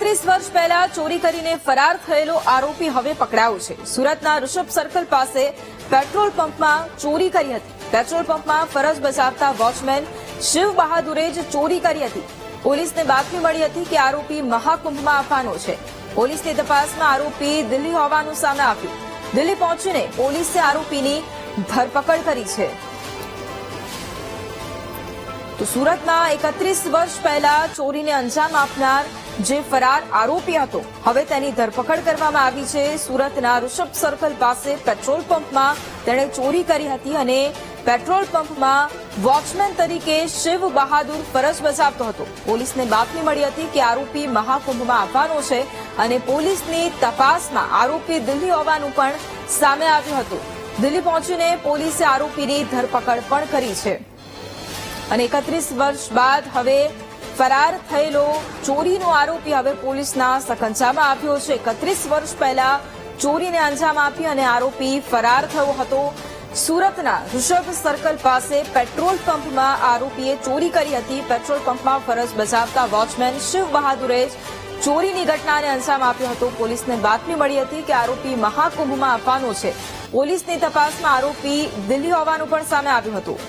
31 વર્ષ પહેલા ચોરી કરીને ફરાર થયેલો આરોપી હવે પકડાયો છે। સુરતના ઋષભ સર્કલ પાસે પેટ્રોલ પંપમાં ચોરી કરી હતી। પેટ્રોલ પંપમાં ફરજ બજાવતા વોચમેન શિવ બહાદુરે જ ચોરી કરી હતી। પોલીસને બાતમી મળી હતી કે આરોપી મહાકુંભમાં આવવાનો છે। પોલીસની તપાસમાં આરોપી દિલ્હી હોવાનું સામે આવ્યું। દિલ્હી પહોંચીને પોલીસે આરોપીની ધરપકડ કરી છે। તો સુરતમાં 31 વર્ષ પહેલા ચોરીને અંજામ આપનાર જે ફરાર આરોપી હતો હવે તેની ધરપકડ કરવામાં આવી છે। સુરતના ઋષભ સર્કલ પાસે પેટ્રોલ પંપમાં તેણે ચોરી કરી હતી અને પેટ્રોલ પંપમાં વોચમેન તરીકે શિવ બહાદુર ફરજ બજાવતો હતો। પોલીસને બાતમી મળી હતી કે આરોપી મહાકુંભમાં આવવાનો છે અને પોલીસની તપાસમાં આરોપી દિલ્હી હોવાનું પણ સામે આવ્યું હતું। દિલ્હી પહોંચીને પોલીસે આરોપીની ધરપકડ પણ કરી છે અને 31 વર્ષ બાદ હવે ફરાર થયેલો ચોરીનો આરોપી હવે પોલીસના સકંજામાં આવ્યો છે। 31 વર્ષ પહેલા ચોરીને અંજામ આપી અને આરોપી ફરાર થયો હતો। સુરતના ઋષભ સર્કલ પાસે પેટ્રોલ પંપમાં આરોપીએ ચોરી કરી હતી। પેટ્રોલ પંપમાં ફરજ બજાવતા વોચમેન શિવ બહાદુરે જ ચોરીની ઘટનાને અંજામ આપ્યો હતો। પોલીસને બાતમી મળી હતી કે આરોપી મહાકુંભમાં આવવાનો છે। પોલીસની તપાસમાં આરોપી દિલ્હી હોવાનું પણ સામે આવ્યું હતું।